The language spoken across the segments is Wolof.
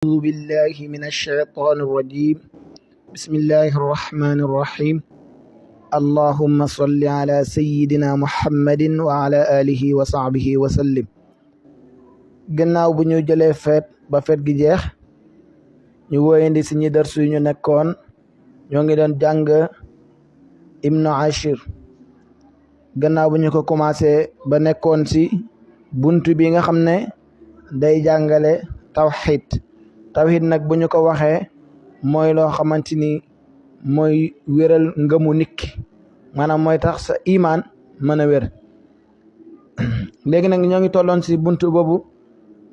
أعوذ بالله من الشيطان الرجيم بسم الله الرحمن الرحيم اللهم صل على سيدنا محمد وعلى آله وصحبه وسلم. gannaaw bu ñu jëlee feet ba feet gi jeex ñu wóyandi si ñi darsu ñu nekkoon ñoo ngi doon jàng Ibnu Ashir gannaaw bu ñu ko commencé ba nekkoon si buntu bi nga xam ne day jàngale tawxid nag bu ñu ko waxee mooy loo xamante ni mooy wéral ngëmu nit ki maanaam mooy tax sa imaan mën a wér. léegi nag ñoo ngi tolloon si buntu boobu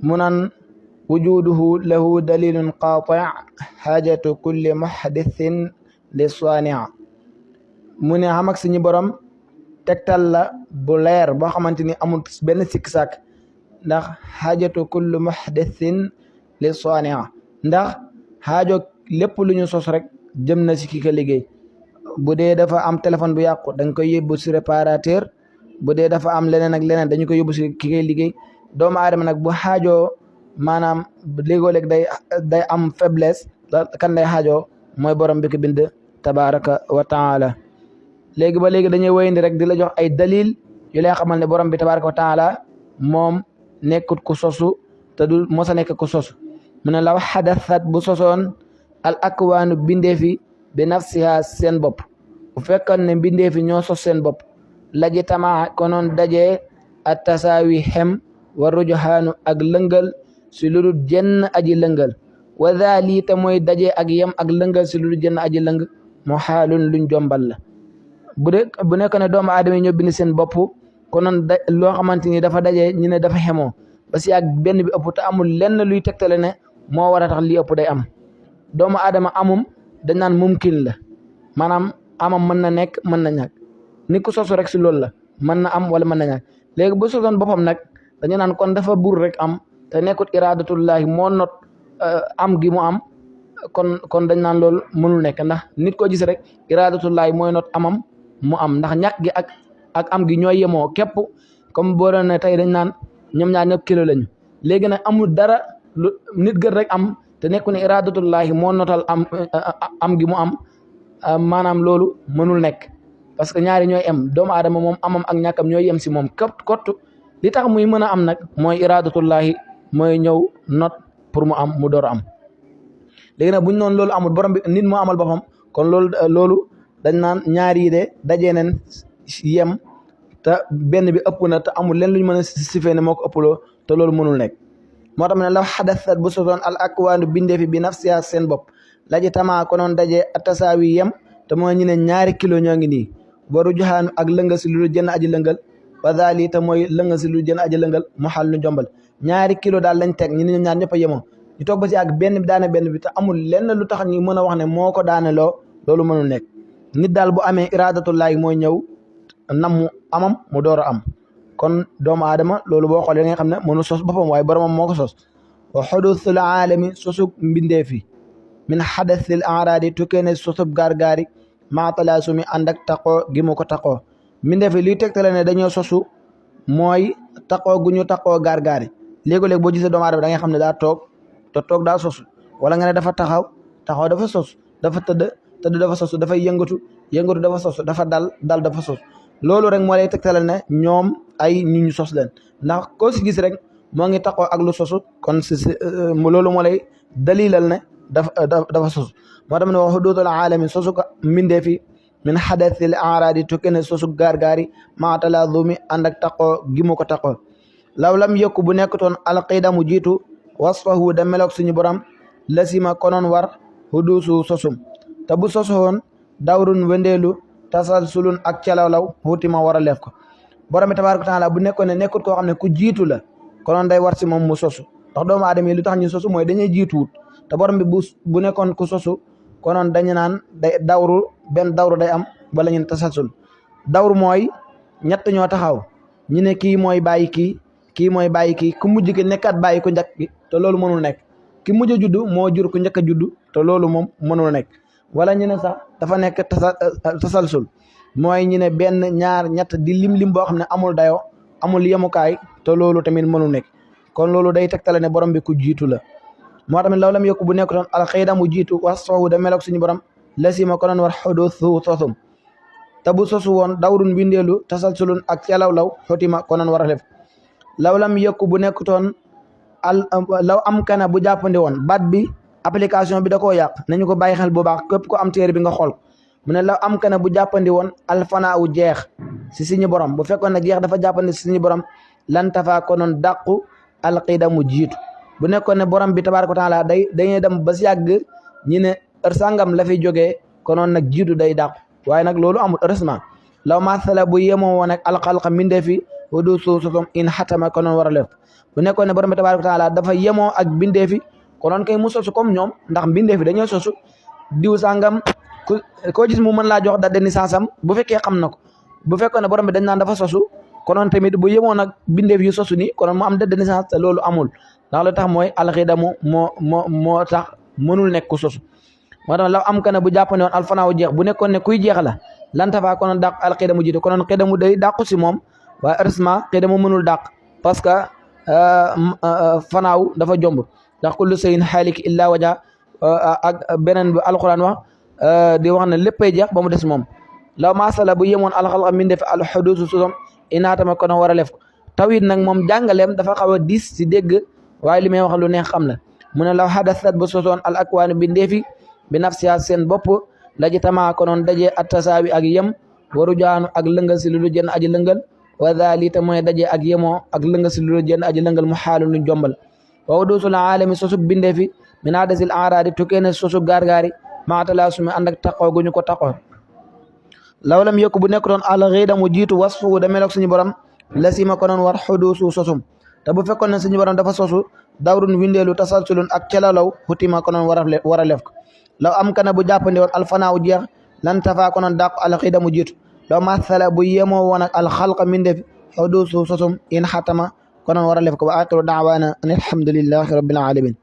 mu naan wujuduhu lahu dalilun qaati' xaajatu kulli muhdithin li saania. mu ne xam ak suñu borom tegtal la bu leer boo xamante ni amul benn sikk sàkk ndax xaajatu kulli muhdithin li saania ndax xaajo lépp lu ñu sos rek jëm na si ki ko liggéey. bu dee dafa am téléphone bu yàqu dañ koy yóbbu si réparateur, bu dee dafa am leneen ak leneen dañu koy yóbbu si ki koy liggéey. doomu aadama nag bu xaajoo maanaam léegoo-léeg day am faiblesse kan lay xaajoo mooy borom bi ko bind tabaraka wa taala. léegi ba léegi dañuy wéyandi rek di la jox ay dalil yu lay xamal ne borom bi tabaraka wa taala moom nekkut ku sosu te du mosa nekk ku sosu. mu ne law xadathat bu sosoon al akwaanu bindeefi bi nafsiha seen bopp, bu fekkoon ne bindeefi ñoo sos seen bopp laji tamaa konoon dajee at tasaawi xem wa rujuhaanu ak lëngal si lu dul jenn aji lëngal wa daali te mooy dajee ak yem ak lëngal si lu dul jenn aji lëng mu xaalun luñ jombal la. bu nekk ne doomu aadama yi ñoo bind seen bopp konoon loo xamante ni dafa dajee ñu ne dafa xemoo ba si ak benn bi ëpp te amul lenn luy tegtale ne moo war a tax lii ëpp day am. doomu aadama amum dañ naan mumkin la, maanaam amam mën na nekk mën na ñàkk. ni ku sosu rek si loolu la mën na am wala mën na ñàkk. léegi bu sosoon boppam nag dañu naan kon dafa bur rek am te nekkut iradatullahi moo not am gi mu am kon dañ naan loolu mënul nekk ndax nit ko gis rek iradatullahi mooy not amam mu am ndax ñàkk gi ak am gi ñooy yemoo képp. comme boo doon ne tey dañ naan ñoom ñaar ñëpp kilo lañu, léegi nag amul dara lu nit gën rek am te nekku ne iradatullahi moo notal am gi mu am maanaam loolu mënul nekk parce que ñaari ñooy am. doomu aadama moom amam ak ñàkkam ñooy yem si moom kott li tax muy mën a am nag mooy iradatullahi mooy ñëw not pour mu am mu door a am. léegi nag buñ noonu loolu amul borom bi nit moo amal boppam kon loolu dañ naan ñaari yi de dajee nen yem te benn bi ëpp na te amul leen luñ mën a sifee ne moo ko ëppaloo te loolu mënul nekk. moo tax ne law xadathat bu sosoon al akwaanu bindeefi bi nafsiha seen bopp laji tamaa konoon dajee atasaawi yem te mooy ñu ne ñaari kilo ñoo ngi nii waru joxaanu ak lëngal si lu jënn aji lëngal wa daali te mooy lëngal si lu jënn aji lëngal mu xal lu jombal. ñaari kilo daal lañ teg ñu ne ñaar ñëpp a yemoo ñu toog ba si ak benn bi daane benn bi te amul lenn lu tax ñu mën a wax ne moo ko daane loo loolu mënul nekk. nit daal bu amee iradatullahi mooy ñëw nam mu amam mu door a am. kon doomu aadama loolu boo xoolee nga xam ne mënu sos boppam waaye boromam moo ko sos. wa xuduthul aalami sosug mbindeefi min xadathil araadi tukkee ne sosub gaar-gaari maa talaasumi ànd ak taqoo gi mu ko taqoo. mbindeefi liy tegtale ne dañoo sosu mooy taqoo gu ñu taqoo gaar-gaari. léegi-léeg boo gisee doomu aadama da nga xam ne daa toog te toog daa sosu, wala nga ne dafa taxaw dafa sosu, dafa tëdd dafa sosu, dafay yëngatu dafa sosu, dafa dal dafa sosu. loolu rek moo lay tegtale ne ñoom ay ñu sos leen ndax koo si gis rek moo ngi taxoo ak lu sosu kon loolu moo lay dalilal ne dafa sosu. moo tax ne wa xuduutul aalami sosu ko mbindeefi min xadathil araadi tukkee ne sosu gaar-gaari maa talaazumi ànd ak taxoo gi mu ko taxoo. law lam yëkku bu nekkutoon alqidamu jiitu wasfahu da meloog suñu borom lasima konoon war xuduusu sosum te bu sosoon dawrun wendeelu tasalsulun ak calawlaw xuutima war a leef ko. borom bi tabaaraka taala bu nekkoon ne nekkut koo xam ne ku jiitu la konoon day war si moom mu sosu ndax doomu aadama yi lu tax ñu sosu mooy dañuy jiituwut te borom bi bu nekkoon ku sosu konoon dañu naan day benn dawru day am wala ñun tasalsul. dawru mooy ñett ñoo taxaw ñu ne kii mooy bàyyi kii mooy bàyyi kii ku mujj ki nekkaat bàyyi ku njëkk gi te loolu mënul nekk. ki mujj a juddu moo jur ku njëkk a juddu te loolu moom mënul nekk. wala ñu ne sax dafa nekk tasalsul mooy ñu ne benn ñaar ñett di lim boo xam ne amul dayoo amul yemukaay te loolu tamit mënul nekk. kon loolu day tegtale ne borom bi ku jiitu la. moo tamit law lam yokku bu nekk toon alxidamu jiitu wasfahu da melok suñu borom lasima ko doon war xudusu sosum te bu sosu woon dawrun bindeelu tasalsulun ak calawlaw xotima ko noon war a def law lam yokku bu nekk toon law am kana bu jàppandi woon baat bi application bi da koo yàq nañu ko bàyyi xel bu baax képp ko am téere bi nga xool mu ne law am kana bu jàppandi woon alfanaawu jeex si suñu borom bu fekkoon ne jeex dafa jàppandi si suñu borom lan tafaa ko noon dàqu alqidamu jiitu bu nekkoon ne borom bi tabaaraka wa taala dañuy dem ba si yàgg ñi ne heure sàngam la fiy jógee konoon nag jiitu day dàqu waaye nag loolu amul heureusement law masala bu yemoo woon ak alxalqa mbindee fi wadu sosom in xatama konoon war a lef bu nekkoon ne borom bi tabaaraka wa taala dafa yemoo ak mbindee fi konoon kay mu sosu comme ñoom ndax mbindee fi dañoo sosu diw sàngam koo gis mu mën laa jox date de naissance am bu fekkee xam na ko bu fekkoon ne borom bi dañ naan dafa sosu konoon tamit bu yemoon ak mbindeef yu sosu ni konoon mu am date de naissance te loolu amul ndax lu tax mooy alxidamu moo tax mënul nekk ku sosu moo tax law am kana bu jàppane woon alfanaawu jeex bu nekkoon ne kuy jeex la lantafaa konoon dàq alxidamu jiitu konoon xidamu day dàqu si moom waaye heureusement xidamu mënul dàq parce que fanaaw dafa jomb ndax kullu shay'in haalik illa waja ak beneen bi alquran wax di wax ne léppay jeex ba mu des moom law masala bu yemoon alxalqa min def alxudusu susom inaatama konoon war a lef ko tawit nag moom jàngaleem dafa xaw a diis si dégg waaye li may wax lu neex xam la mu ne law hadasat bu sosoon al akwaanu bi ndeefi bi nafsiha seen bopp laji tamaa konoon daje attasaawi ak yem waru jaanu ak lëngal si lu du jënn aji lëngal wa dhalita mooy daje ak yemoo ak lëngal si lu du jënn aji lëngal mu xaalu luñ jombal wa wudusul aalami sosub bindeefi min hadasil araadi tukkee ne sosub gaargaari maatala sumi ànd ak taqoo gu ñu ko taqoo law lam yokku bu nekk doon al xidamu jiitu wasfu da meloog suñu borom lasima konoon war xudusu sosum te bu fekkoon ne suñu borom dafa sosu dawrun windeelu tasalsulun ak calalaw xutima konoon war a lef ko law am kana bu jàppandi woon alfanaaw jeex lan tafaa konoon dàq alxidamu jiitu law masala bu yemoo woon ak alxalqa min def xudusu sosum in xatama konoon war a lef ko wa axiru daawaana an alhamdulillahi rabbil alamin